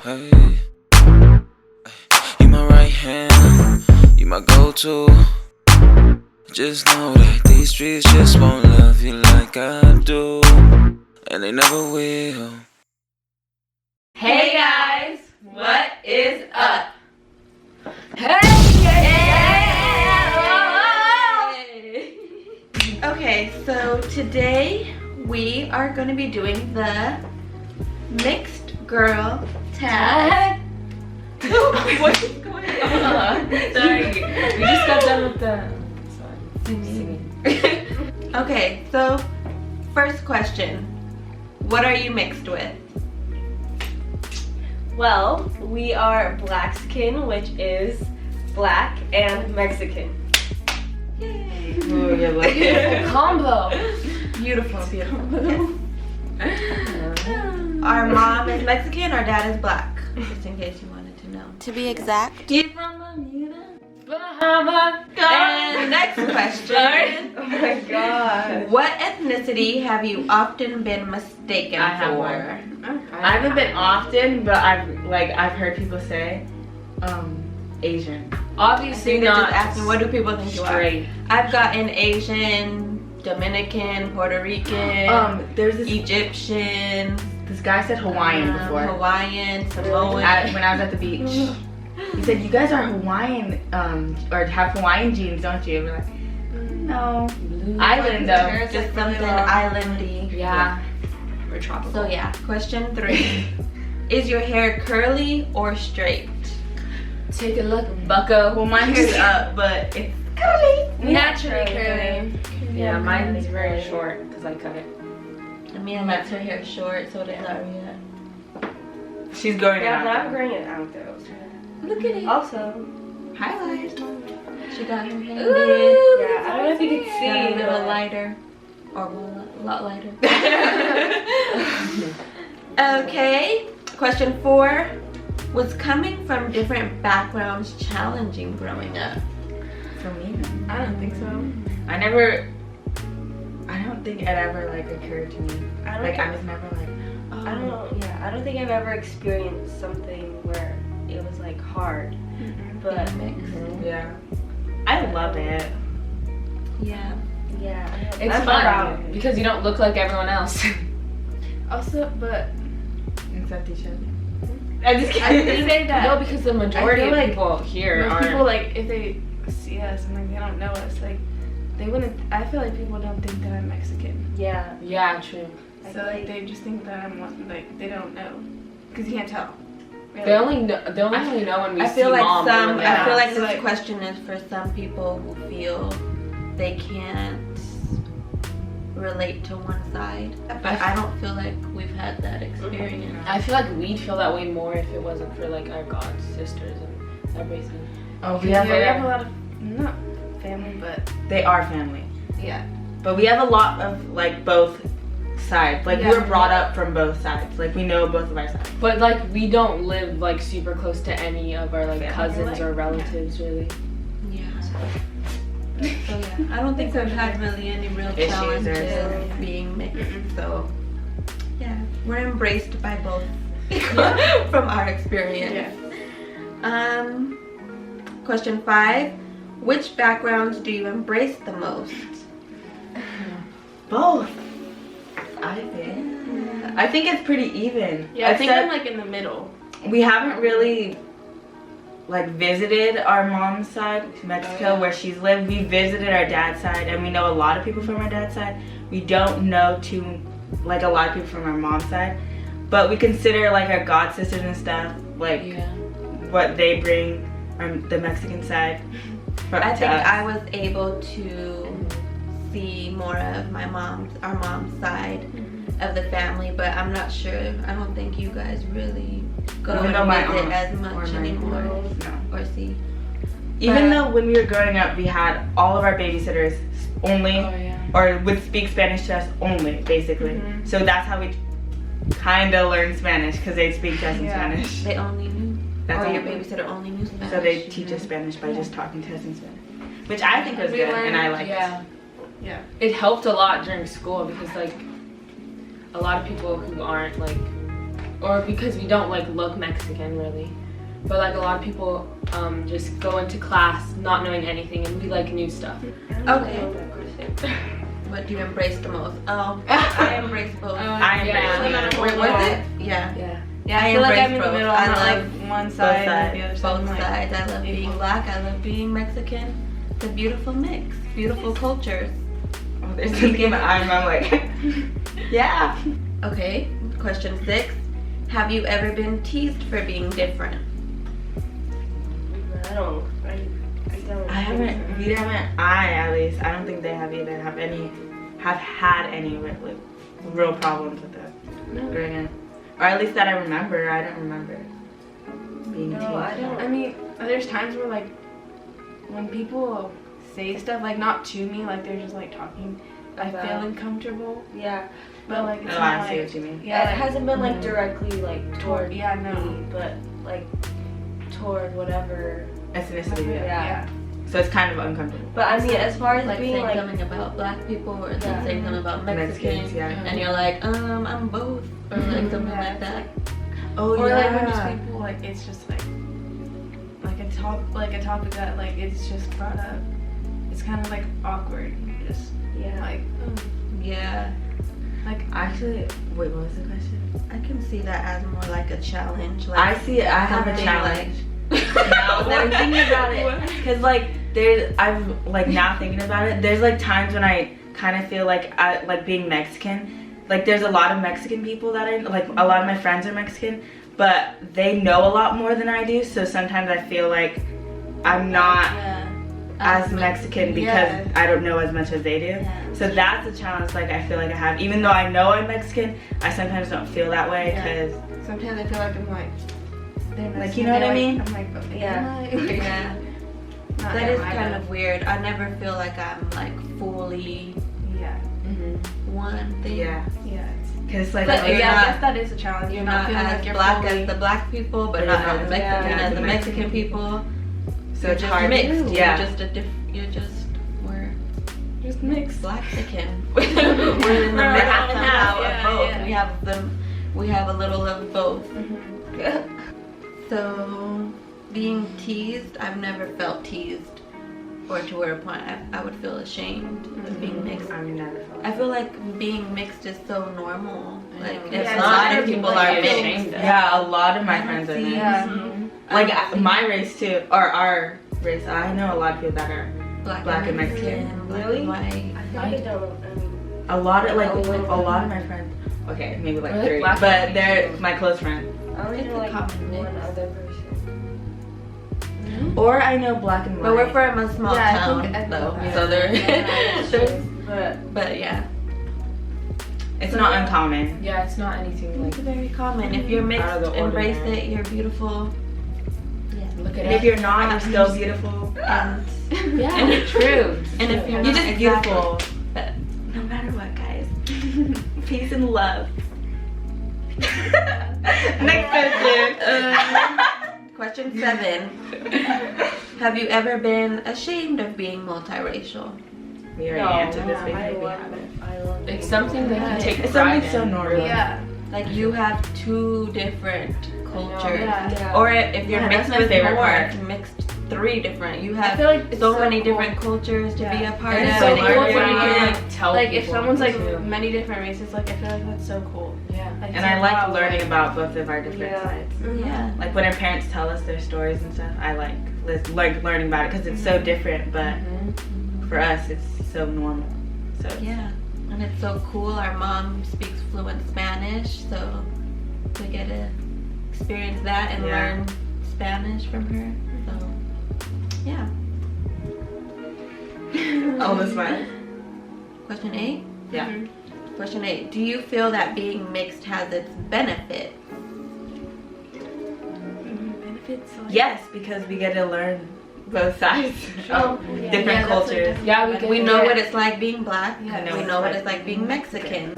Hey, you my right hand, you my go-to. Just know that these streets just won't love you like I do, and they never will. Hey guys, what is up? Hey! Okay, so today we are going to be doing the mixed girl tag. What is going on? Sorry, we just got done with the singing. Okay, so first question. What are you mixed with? Well, we are black skin, which is black and Mexican. Yay! Ooh, you're lucky. Combo. Beautiful, beautiful. Our mom is Mexican, our dad is black. Just in case you wanted to know. To be exact. He's from Bahama. And next question. Oh my god. What ethnicity have you often been mistaken I have for? one. I haven't been often, but I've heard people say Asian. Obviously They're not just asking, what do people think you are? straight. I've gotten Asian, Dominican, Puerto Rican, There's this Egyptian, this guy said Hawaiian before. Hawaiian, Samoan. When I was at the beach. He said, "You guys are Hawaiian, or have Hawaiian genes, don't you?" We're like, "No, island though." Just something islandy. Yeah. We're tropical. So yeah, question 3. Is your hair curly or straight? Take a look, Bucko. Well, mine is up, but it's curly. Naturally curly. Yeah, mine is very short because I cut it. Amia likes her hair short, so does Aria. She's growing Yeah, it but out. I'm growing it out though. Look at it. Also, Highlight. She got her hand yeah, did. I don't know if you can Got see. a little but- lighter. Or a lot lighter. Okay. Question 4. Was coming from different backgrounds challenging growing up? For me, I don't think so. I don't think it ever occurred to me. I was never like, oh. I don't know. Yeah, I don't think I've ever experienced something where it was like hard. But Yeah. I love it. Yeah. yeah, It's I'm fun proud. because you don't look like everyone else. Also, but Except each other. I'm just I kidding. did say that. No, because the majority feel of like people here Most are. people, like, if they see us and like they don't know us, like they wouldn't. I feel like people don't think that I'm Mexican, Yeah. Yeah, true. I so feel like they just think that I'm like they don't know, because you can't tell. Really. They only know when we I see feel like mom. some. when I feel like So, this like- question is for some people who feel they can't relate to one side, but I don't feel like we've had that experience. I feel like we'd feel that way more if it wasn't for like our god sisters and everything. Oh, Yeah, we have a lot of not family, but They are family, yeah. but we have a lot of like both sides. Like Yeah. we were brought up from both sides. Like we know both of our sides. But like we don't live like super close to any of our like Family, cousins or relatives really. Yeah. So yeah, I don't think we've had really any real Issues or challenges something. being mixed. So yeah, we're embraced by both from our experience. Question 5. Which backgrounds do you embrace the most? Both. I think. I think it's pretty even. Yeah, I think I'm Except like in the middle. we haven't really like visited our mom's side, Mexico, where she's lived. We visited our dad's side, and we know a lot of people from our dad's side. We don't know a lot of people from our mom's side, but we consider like our god sisters and stuff, like what they bring, the Mexican side. I to think us. I was able to see more of our mom's side of the family, but I'm not sure. I don't think you guys really go Even though and my visit aunt as or much my anymore No. or see. Even But- though when we were growing up, we had all of our babysitters only, or would speak Spanish to us only, basically. So that's how we kind of learned Spanish, because they'd speak to us in Spanish. They only knew. That's Or your all. babysitter only knew Spanish. So they teach us Spanish by just talking to us in Spanish, which I think was We good, learned- and I liked. Yeah. It helped a lot during school because like a lot of people who aren't like or because we don't like look Mexican really. But like a lot of people just go into class not knowing anything and we like new stuff. Okay. What do you embrace the most? Oh, I embrace both. I embrace Wait, was it? Yeah. Yeah. Yeah, I I feel like embrace I'm in the both. middle. I I'm not love like one side and the other side. Both I'm like, sides. I love being black. I love being Mexican. It's a beautiful mix. Beautiful cultures. Oh, there's something in my eye and I'm like, yeah. Okay, question 6. Have you ever been teased for being different? I don't. I at least, I don't think they have either have had any like real problems with that. Growing up. Or at least that I remember. I don't remember being teased. I don't. I mean, there's times where like when people say stuff like not to me, like they're just like talking, I feel About- uncomfortable. Yeah. But like it's Oh, not I see like, what you mean. yeah, It like, hasn't been like directly like toward yeah, no. me, but like toward whatever. Ethnicity, yeah. Yeah. So it's kind of uncomfortable. But I mean, as far as Like being saying like, something about black people or then Yeah. saying something about Mexicans, Mexicans, yeah. and you're like, I'm both, or like something Yeah. like that. Oh Or like when just people like it's just like a topic that like it's just brought up. It's kind of like awkward. Just yeah. like Yeah, Actually, wait, what was the question? I can see that as more like a challenge. Like I see it. I have a something challenge. Now that I'm thinking about it, because like I'm like now thinking about it. There's like times when I kind of feel like I like being Mexican. Like there's a lot of Mexican people that I like. A lot of my friends are Mexican, but they know a lot more than I do. So sometimes I feel like I'm not as Mexican because I don't know as much as they do. Yeah. So that's a challenge. Like I feel like I have, even though I know I'm Mexican, I sometimes don't feel that way because sometimes I feel like I'm like they're Like, you know what I mean? I'm like, okay, Yeah. Yeah, Not that is am I, kind though. of weird. I never feel like I'm like fully Yeah. one thing. yeah, Yeah. because like But you're yeah, not- I guess that is a challenge. You're not feeling as like you're black fully- as the black people, but But not you're as not Mexican as as the Mexican Mexican people. so it's just hard. mixed. Yeah. We're just mixed. Blaxican. We're in the We're middle half and half, somehow of yeah, both. yeah. We have a little of both. Mm-hmm. So being teased, I've never felt teased, or to where a point I would feel ashamed of being mixed. I mean, never felt. I feel like being mixed is so normal. Like know. it's Yeah, a it's lot not of people like are you're mixed. ashamed of. Yeah, a lot of my I friends are see. mixed. Yeah. Like my race too, or our race. I know a lot of people that are Black and and Mexican. Mexican, black Really? and white. I feel like I don't. I mean, a lot of like Oh, a lot of my friends. Okay, maybe like Or, like, 3, black but and they're Mexican. my close friends. I only It's know a like common one mix. other person. Or I know black and white. But we're from a small Yeah, I town, think though, that- so there. there's- But yeah, It's not uncommon. Yeah, it's not anything like it's very common. If you're mixed, Out of the embrace ordinary. it. You're beautiful. look at And if it. you're not, you're still beautiful. And Yeah, true. and if you're You're not just exactly- beautiful. But no matter what, guys. Peace and love. Next question. Question 7. Have you ever been ashamed of being multiracial? We already answered this. We I think we love have it. it. I love It's it. something that you take It's pride something so in. normal. Yeah. Like you have 2 different cultures. Yeah. Yeah. Or if you're Yeah, mixed that's my with favorite more, part. mixed 3 different. You I have feel like it's so many cool. different cultures to be Yeah. a part And of. it's so and cool you're when you learning. can like tell Like if people, someone's like too. many different races, like I feel like that's so cool. Yeah. Like, And I it's like wow, learning about both of our different Yeah. sides. Yeah. Like when our parents tell us their stories and stuff, I like learning about it because it's so different. But for us, it's so normal. So Yeah. And it's so cool. Our mom speaks fluent Spanish, so we get to experience that and Yeah. learn Spanish from her. So, yeah. all this fun. Question 8? Yeah. Question 8. Do you feel that being mixed has its benefits? Benefits. Like, Yes, because we get to learn both sides. Oh, Different yeah. Yeah, that's, like, cultures. different Yeah, we can- We know Yeah. what it's like being black. Yeah. We know what it's like being Mexican.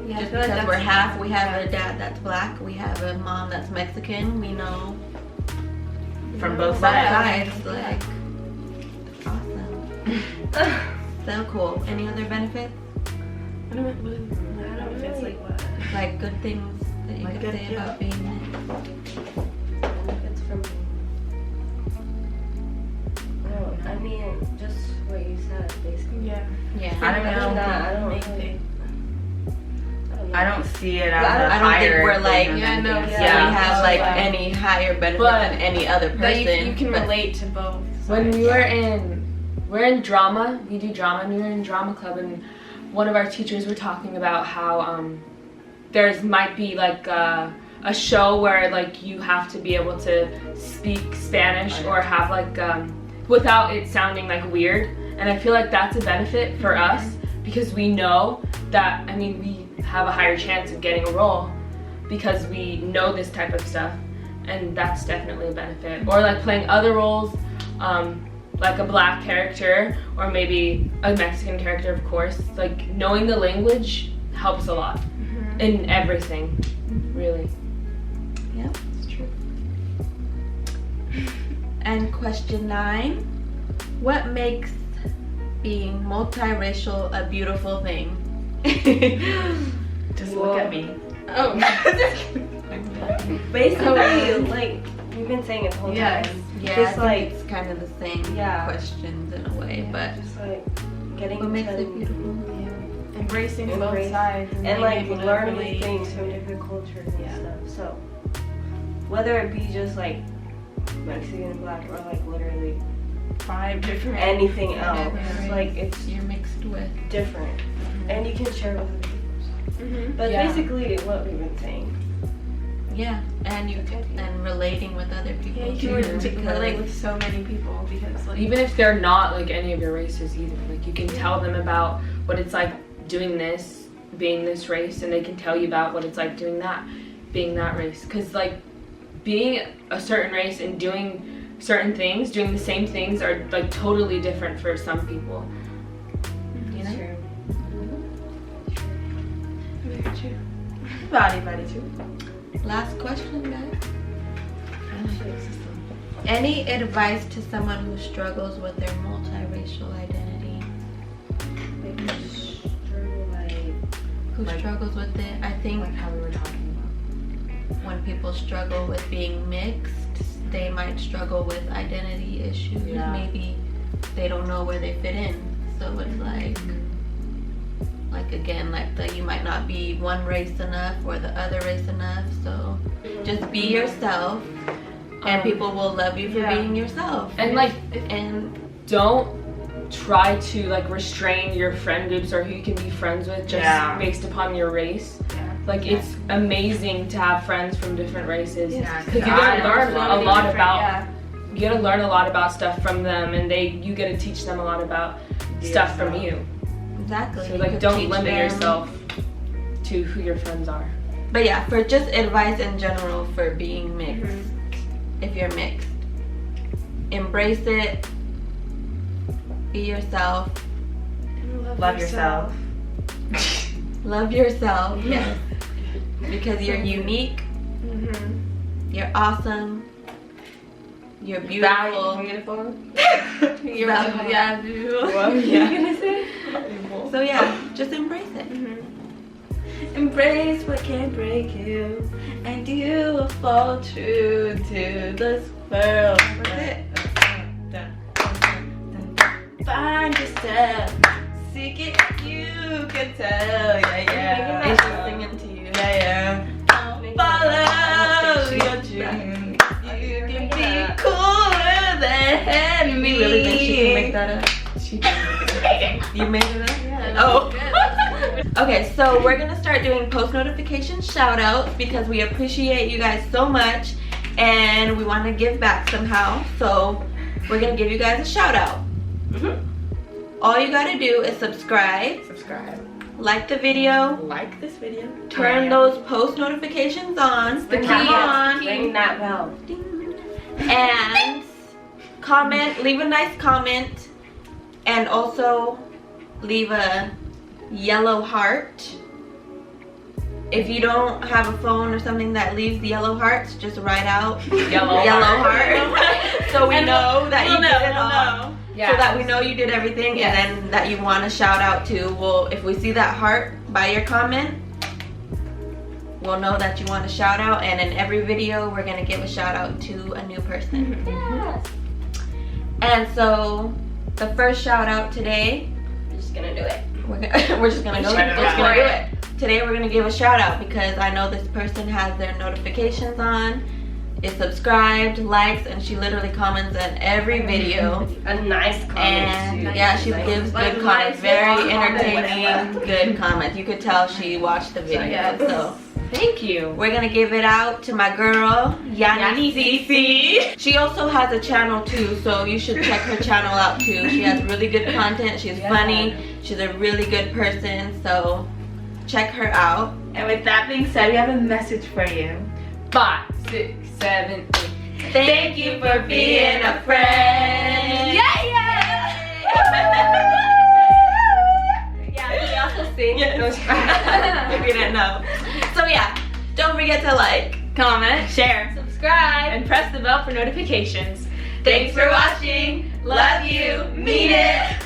Yeah, I Just feel like because we're that's- half, we have a dad that's black, we have a mom that's Mexican, we know From both both sides. sides. Like, awesome. So cool. Any other benefits? I don't know if it's like what. Like good things that you Like could it, say yeah. about being mixed? Benefits from. Oh, I mean, just what you said, basically. Yeah. Yeah. I don't Other than know. that, I don't Main really. thing. I don't see it as I a don't think higher we're like, thing Yeah, than no, anything. we have like Yeah. any higher benefit But than any other person. That you can but- relate to both. When sides. we're in drama, we do drama, and we were in drama club, and one of our teachers were talking about how there's might be like a show where like you have to be able to speak Spanish or have like without it sounding like weird, and I feel like that's a benefit for us because we know that, I mean, we have a higher chance of getting a role because we know this type of stuff, and that's definitely a benefit. Or like playing other roles, like a black character or maybe a Mexican character, of course. Like knowing the language helps a lot in everything, really. Yeah, it's true. And question 9, what makes being multiracial a beautiful thing? Just look at me. Oh. Basically, like we've been saying it the whole Yes. time. Yeah, Just I think like- it's kind of the same Yeah. questions in a way, but Just like getting what makes to it beautiful? Embracing both Embrace- sides and being like able to learning relate things to from it. different cultures and stuff. So whether it be just like Mexican, black, or like literally 5 different. anything else, Whatever like race it's you're mixed with. different, and you can share with other people. But Yeah. basically, what we've been saying. Yeah, and you can, and relating with other people Yeah, you too, can because relate with so many people because like Even if they're not like any of your races either, like you can tell them about what it's like doing this, being this race, and they can tell you about what it's like doing that, being that race. Because like being a certain race and doing certain things, doing the same things are like totally different for some people. You know? True. very true. Body too. last question, guys. Any advice to someone who struggles with their multiracial identity? Who Like- struggles with it? I think Like how we were talking when people struggle with being mixed, they might struggle with identity issues. Yeah. Maybe they don't know where they fit in. So it's like again, like you might not be one race enough or the other race enough. So just be yourself, and people will love you for Yeah. being yourself. And like And don't try to like restrain your friend groups or who you can be friends with just Yeah. based upon your race. Yeah. Like it's amazing to have friends from different races Yeah, because you I gotta know learn so a many lot different, about yeah. you gotta learn a lot about stuff from them, and you gotta teach them a lot about stuff from you. exactly. So you like could don't teach limit them. yourself to who your friends are. But yeah, for just advice in general for being mixed, if you're mixed, embrace it, be yourself, Love yourself. love yourself, yes, because you're unique, you're awesome, you're beautiful, Beautiful. you're valuable, yeah, beautiful. What were you gonna say? So yeah, just embrace it. Embrace what can break you, and you will fall true to this world. That's it. Find yourself, seek it, you can tell. Yeah, It's just singing to you. yeah. Follow your dream. You can be cooler than me. You really think she can make that up? She can You made it up? Oh. Okay, so we're gonna start doing post notification shout outs because we appreciate you guys so much and we want to give back somehow. So we're gonna give you guys a shout out. All you gotta do is subscribe, like the video, Like this video. turn those post notifications on, Bring come that on, Ring that bell. and comment, leave a nice comment, and also leave a yellow heart. If you don't have a phone or something that leaves the yellow hearts, just write out Yellow heart. So we know that you did it all. Yeah. So that we know you did everything, Yes. and then that you want to shout out to. Well, if we see that heart by your comment, we'll know that you want a shout out, and in every video we're gonna give a shout out to a new person. Yes. And so the first shout out today, We're just gonna do it. we're just gonna do it. Today we're gonna give a shout out because I know this person has their notifications on, is subscribed, likes, and she literally comments on every video. A nice comment And too. yeah, she Like, gives like good comments, nice very long entertaining, comments. good comments. You could tell she watched the video. yes. So Thank you. we're gonna give it out to my girl, Yanni Ceecee. She also has a channel too, so you should check her channel out too. She has really good content, she's funny, she's a really good person, so check her out. And with that being said, we have a message for you. 5, 6, 7, 8. Thank you for being a friend. Yeah. Yeah, we also sing. If you didn't know. So yeah, don't forget to like, Comment, Share. subscribe. and press the bell for notifications. Thanks for watching. Love you. Mean it.